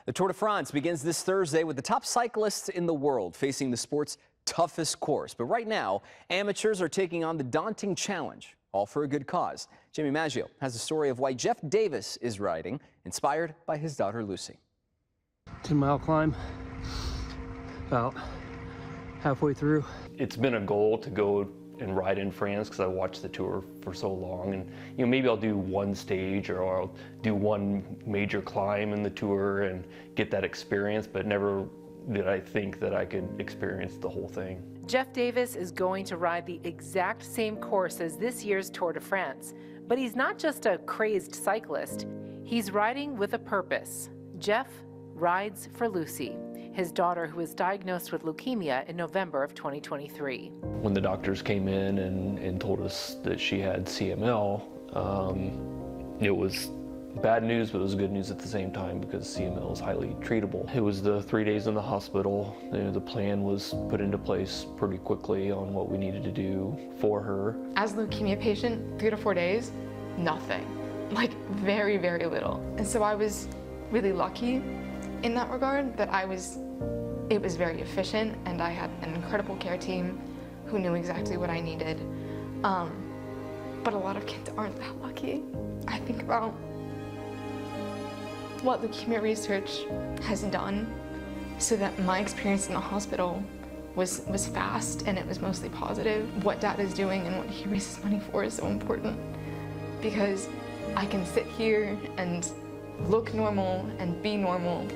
The Tour de France begins this Thursday with the top cyclists in the world facing the sport's toughest course. But right now, amateurs are taking on the daunting challenge, all for a good cause. Jamie Maggio has a story of why Jeff Davis is riding, inspired by his daughter Lucy. 10-mile climb, about halfway through. It's been a goal to go and ride in France because I watched the Tour for so long, and maybe I'll do one stage or I'll do one major climb in the Tour and get that experience, but never did I think that I could experience the whole thing. Jeff Davis is going to ride the exact same course as this year's Tour de France, but he's not just a crazed cyclist. He's riding with a purpose. Jeff rides for Lucy, his daughter who was diagnosed with leukemia in November of 2023. When the doctors came in and told us that she had CML, it was bad news, but it was good news at the same time because CML is highly treatable. It was the 3 days in the hospital. The plan was put into place pretty quickly on what we needed to do for her. As a leukemia patient, 3 to 4 days, nothing. Like very, very little. And so I was really lucky in that regard that it was very efficient and I had an incredible care team who knew exactly what I needed. But a lot of kids aren't that lucky. I think about what leukemia research has done so that my experience in the hospital was fast and it was mostly positive. What Dad is doing and what he raises money for is so important because I can sit here and look normal and be normal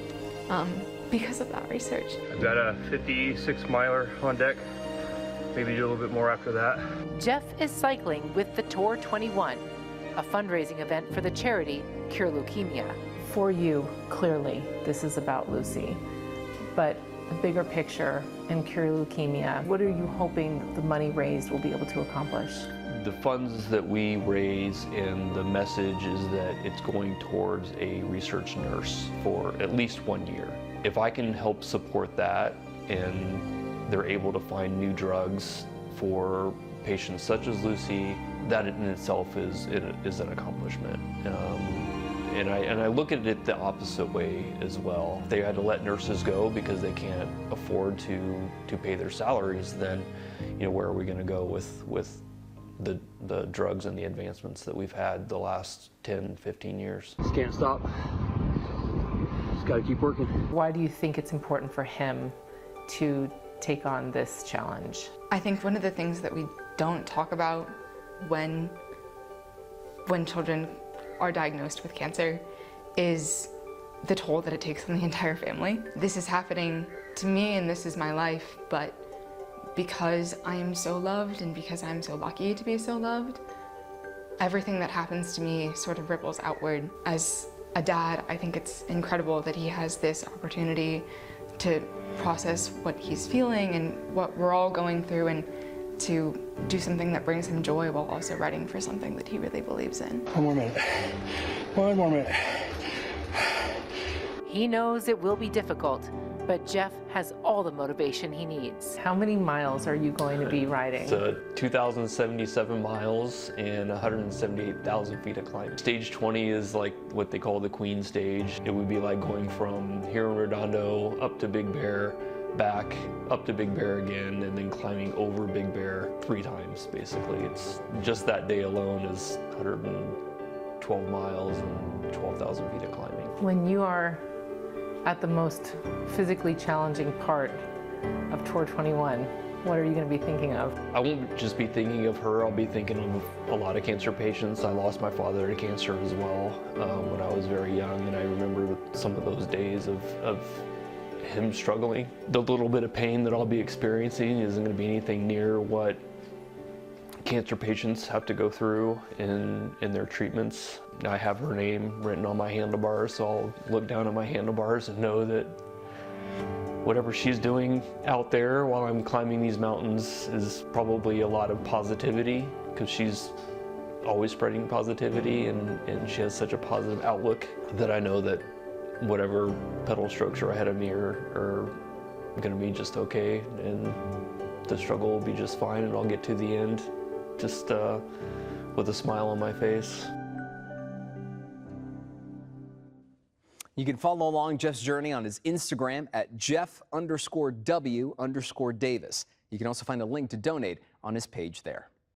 because of that research. I've got a 56-miler on deck, maybe do a little bit more after that. Jeff is cycling with the Tour 21, a fundraising event for the charity Cure Leukemia. For you, clearly, this is about Lucy, but the bigger picture and Cure Leukemia, what are you hoping the money raised will be able to accomplish? The funds that we raise and the message is that it's going towards a research nurse for at least 1 year. If I can help support that and they're able to find new drugs for patients such as Lucy, that in itself is an accomplishment. And I look at it the opposite way as well. If they had to let nurses go because they can't afford to pay their salaries, then where are we going to go with the drugs and the advancements that we've had the last 10, 15 years. Just can't stop. Just got to keep working. Why do you think it's important for him to take on this challenge? I think one of the things that we don't talk about when children are diagnosed with cancer is the toll that it takes on the entire family. This is happening to me and this is my life, but because I am so loved and because I'm so lucky to be so loved, everything that happens to me sort of ripples outward. As a dad, I think it's incredible that he has this opportunity to process what he's feeling and what we're all going through and to do something that brings him joy while also writing for something that he really believes in. One more minute. One more minute. He knows it will be difficult, but Jeff has all the motivation he needs. How many miles are you going to be riding? It's 2,077 miles and 178,000 feet of climbing. Stage 20 is like what they call the Queen stage. It would be like going from here in Redondo up to Big Bear, back up to Big Bear again, and then climbing over Big Bear 3 times, basically. It's just that day alone is 112 miles and 12,000 feet of climbing. When you are at the most physically challenging part of Tour 21, what are you going to be thinking of? I won't just be thinking of her, I'll be thinking of a lot of cancer patients. I lost my father to cancer as well when I was very young, and I remember some of those days of him struggling. The little bit of pain that I'll be experiencing isn't going to be anything near what cancer patients have to go through in their treatments. I have her name written on my handlebars, so I'll look down at my handlebars and know that whatever she's doing out there while I'm climbing these mountains is probably a lot of positivity, because she's always spreading positivity and she has such a positive outlook that I know that whatever pedal strokes are ahead of me are going to be just okay, and the struggle will be just fine, and I'll get to the end just with a smile on my face. You can follow along Jeff's journey on his Instagram at Jeff_W_Davis. You can also find a link to donate on his page there.